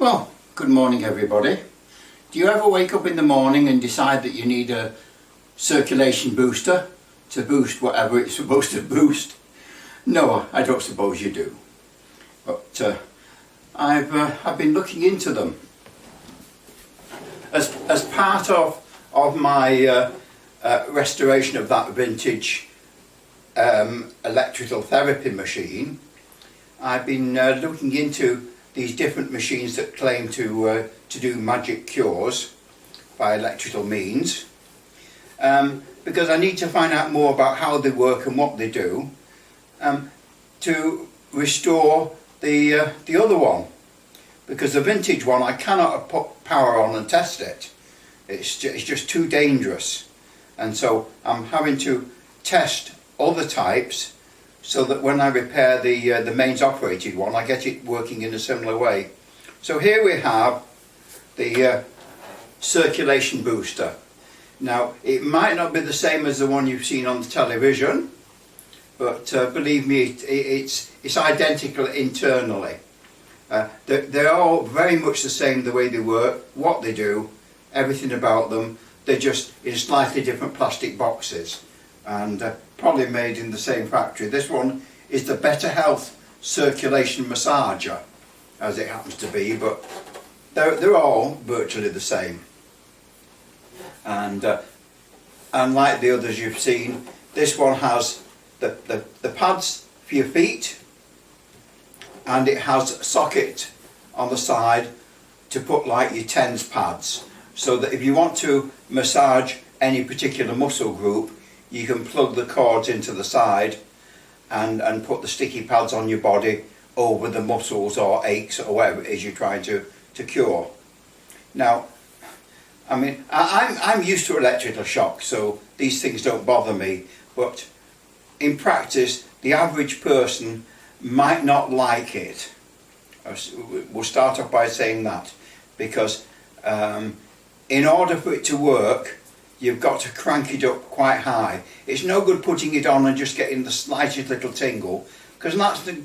Well, good morning everybody. Do you ever wake up in the morning and decide that you need a circulation booster to boost whatever it's supposed to boost? No, I don't suppose you do. But I've been looking into them. As part of my restoration of that vintage electrical therapy machine, I've been looking into these different machines that claim to do magic cures by electrical means, because I need to find out more about how they work and what they do to restore the other one, because the vintage one I cannot put power on and test it. It's just too dangerous, and so I'm having to test other types so that when I repair the mains operated one, I get it working in a similar way. So here we have the circulation booster. Now, it might not be the same as the one you've seen on the television, but believe me, it's identical internally. They're all very much the same, the way they work, what they do, everything about them. They're just in slightly different plastic boxes, and probably made in the same factory. This one is the Better Health circulation massager, as it happens to be, but they're all virtually the same. And unlike the others you've seen, this one has the pads for your feet, and it has a socket on the side to put like your TENS pads, so that if you want to massage any particular muscle group, you can plug the cords into the side and put the sticky pads on your body over the muscles or aches or whatever it is you're trying to cure. Now, I mean, I'm used to electrical shock, so these things don't bother me, but in practice, the average person might not like it. We'll start off by saying that, because in order for it to work, you've got to crank it up quite high. It's no good putting it on and just getting the slightest little tingle, because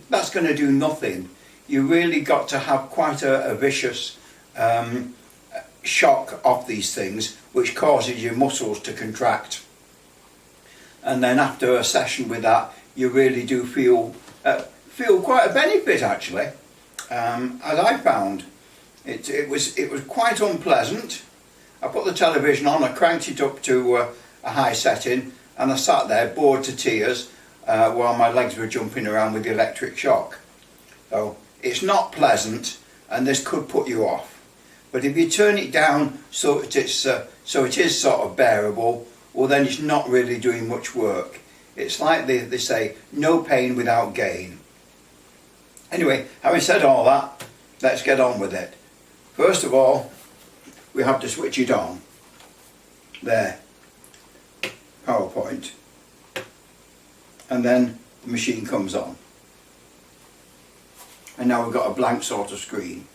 that's going to do nothing. You really got to have quite a vicious shock of these things, which causes your muscles to contract. And then after a session with that, you really do feel quite a benefit, actually. As I found, it was quite unpleasant. I put the television on, I cranked it up to a high setting, and I sat there bored to tears while my legs were jumping around with the electric shock. So it's not pleasant, and this could put you off. But if you turn it down so it is sort of bearable, well, then it's not really doing much work. It's like they say, no pain without gain. Anyway, having said all that, let's get on with it. First of all, we have to switch it on. There, PowerPoint, and then the machine comes on, and now we've got a blank sort of screen.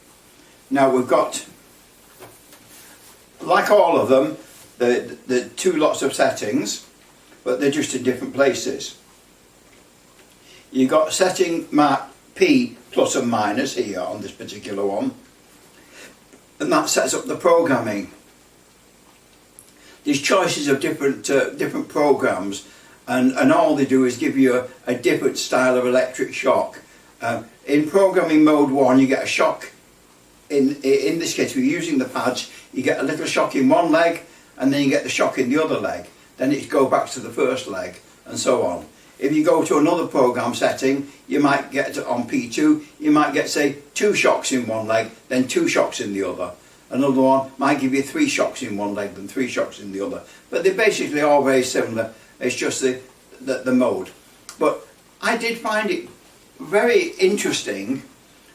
Now we've got, like all of them, the two lots of settings, but they're just in different places. You've got setting mark P plus and minus here on this particular one, and that sets up the programming. There's choices of different programs, and all they do is give you a different style of electric shock. In programming mode 1, you get a shock. In this case, we're using the pads. You get a little shock in one leg, and then you get the shock in the other leg. Then it goes back to the first leg, and so on. If you go to another program setting, you might get on P2, you might get, say, 2 shocks in one leg, then 2 shocks in the other. Another one might give you 3 shocks in one leg, then 3 shocks in the other. But they're basically all very similar. It's just the mode. But I did find it very interesting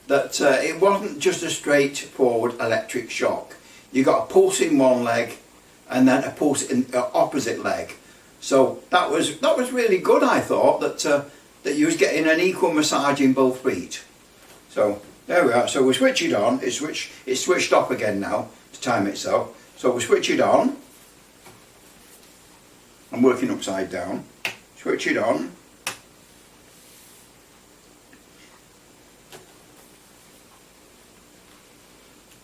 that it wasn't just a straightforward electric shock. You got a pulse in one leg, and then a pulse in the opposite leg. So that was really good. I thought that you was getting an equal massage in both feet. So there we are. So we switch it on. It's switched off again now to time itself. So we switch it on. I'm working upside down. Switch it on.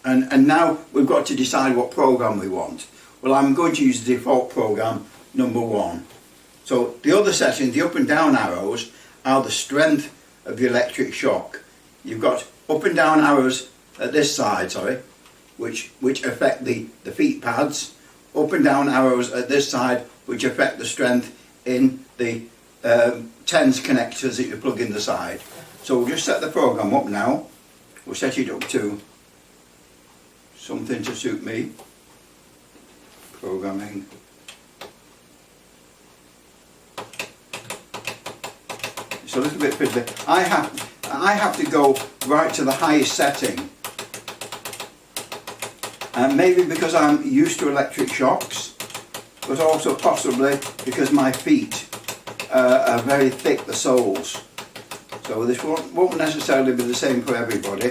And now we've got to decide what program we want. Well, I'm going to use the default program number 1. So the other settings, the up and down arrows, are the strength of the electric shock. You've got up and down arrows at this side, sorry, which affect the feet pads, up and down arrows at this side which affect the strength in the TENS connectors that you plug in the side. So we'll just set the program up now. We'll set it up to something to suit me. Programming. It's a little bit fiddly. I have to go right to the highest setting. And maybe because I'm used to electric shocks, but also possibly because my feet are very thick, the soles. So this won't necessarily be the same for everybody,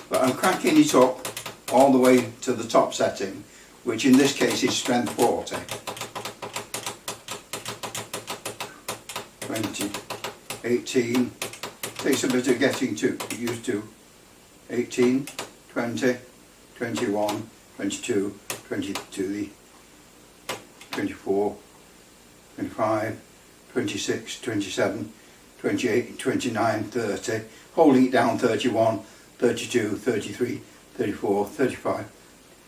but I'm cranking it up all the way to the top setting, which in this case is strength 40. 20, 18, takes a bit of getting used to. 18, 20, 21, 22, 23, 24, 25, 26, 27, 28, 29, 30, holding it down 31, 32, 33, 34, 35,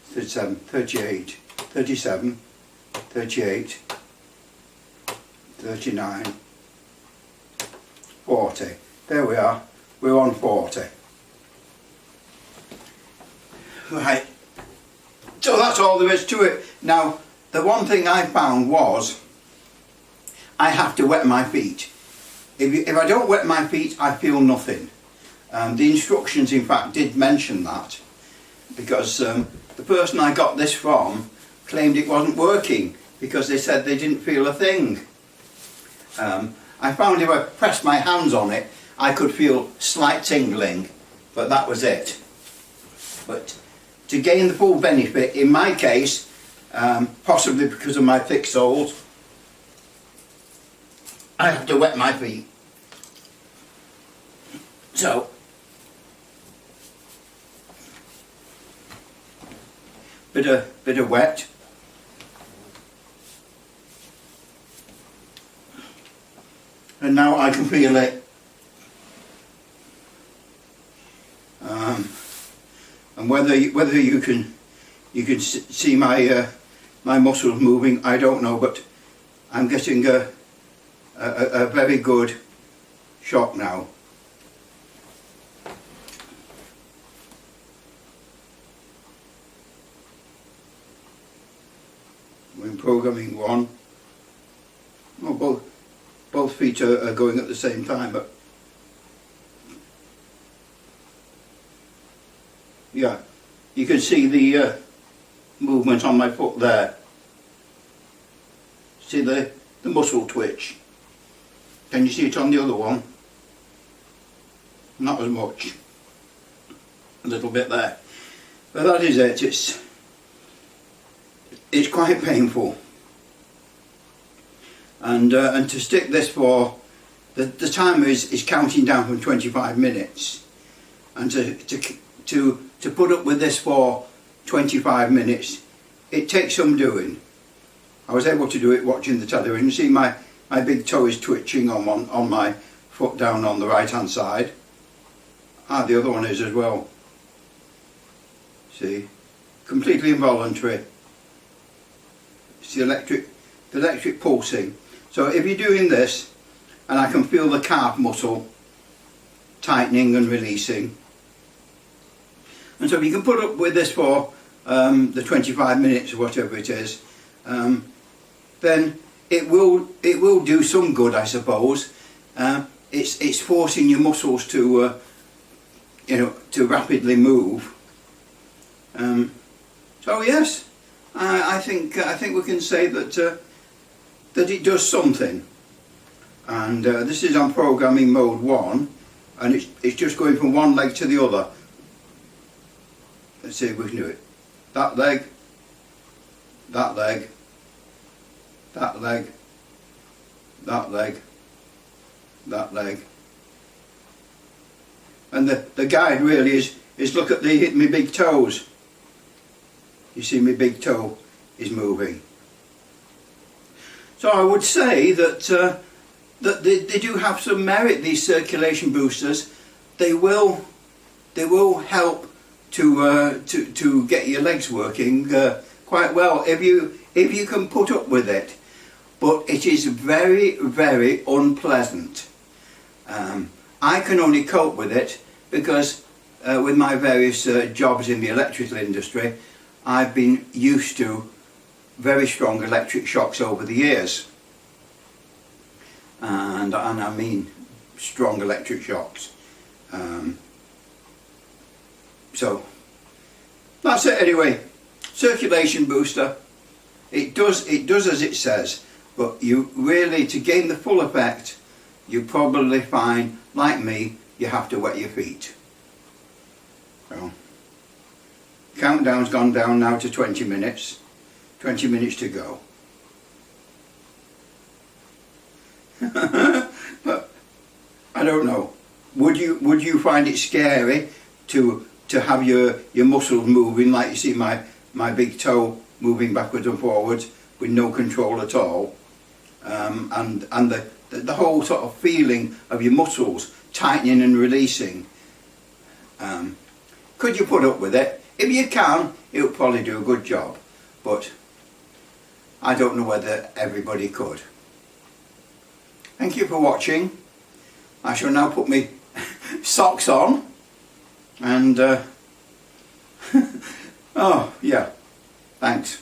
37, 38, 37, 38, 39, 40. There we are, we're on 40. Right, so that's all there is to it. Now, the one thing I found was I have to wet my feet. If I don't wet my feet, I feel nothing. The instructions, in fact, did mention that, because the person I got this from claimed it wasn't working because they said they didn't feel a thing. I found if I pressed my hands on it, I could feel slight tingling, but that was it. But to gain the full benefit, in my case, possibly because of my thick soles, I have to wet my feet. So, bit of wet. And now I can feel it. And whether you can see my my muscles moving, I don't know, but I'm getting a very good shock now. We're in programming 1. Well, both feet are going at the same time, but yeah, you can see the movement on my foot there. See the muscle twitch. Can you see it on the other one? Not as much. A little bit there. But that is it. It's quite painful. And to stick this for, the timer is counting down from 25 minutes. And to put up with this for 25 minutes, it takes some doing. I was able to do it watching the television. You see my big toe is twitching on my foot down on the right hand side. The other one is as well. See, completely involuntary. It's the electric pulsing. So if you're doing this, and I can feel the calf muscle tightening and releasing. And so if you can put up with this for the 25 minutes or whatever it is, then it will do some good, I suppose. It's forcing your muscles to to rapidly move. So yes, I think we can say that that it does something. And this is on programming mode 1, and it's just going from one leg to the other. Let's see if we can do it. That leg, that leg, that leg, that leg, that leg. And the guide really is look at my big toes. You see my big toe is moving. So I would say that that they do have some merit, these circulation boosters. They will help to get your legs working quite well if you can put up with it. But it is very, very unpleasant. I can only cope with it because with my various jobs in the electrical industry, I've been used to very strong electric shocks over the years. And I mean strong electric shocks. So that's it anyway. Circulation booster. It does as it says, but you really, to gain the full effect, you probably find, like me, you have to wet your feet. So countdown's gone down now to 20 minutes. 20 minutes to go. But I don't know. Would you find it scary to have your muscles moving, like you see my big toe moving backwards and forwards with no control at all, and the whole sort of feeling of your muscles tightening and releasing? Could you put up with it? If you can, it'll probably do a good job, but I don't know whether everybody could. Thank you for watching. I shall now put my socks on and oh yeah, thanks.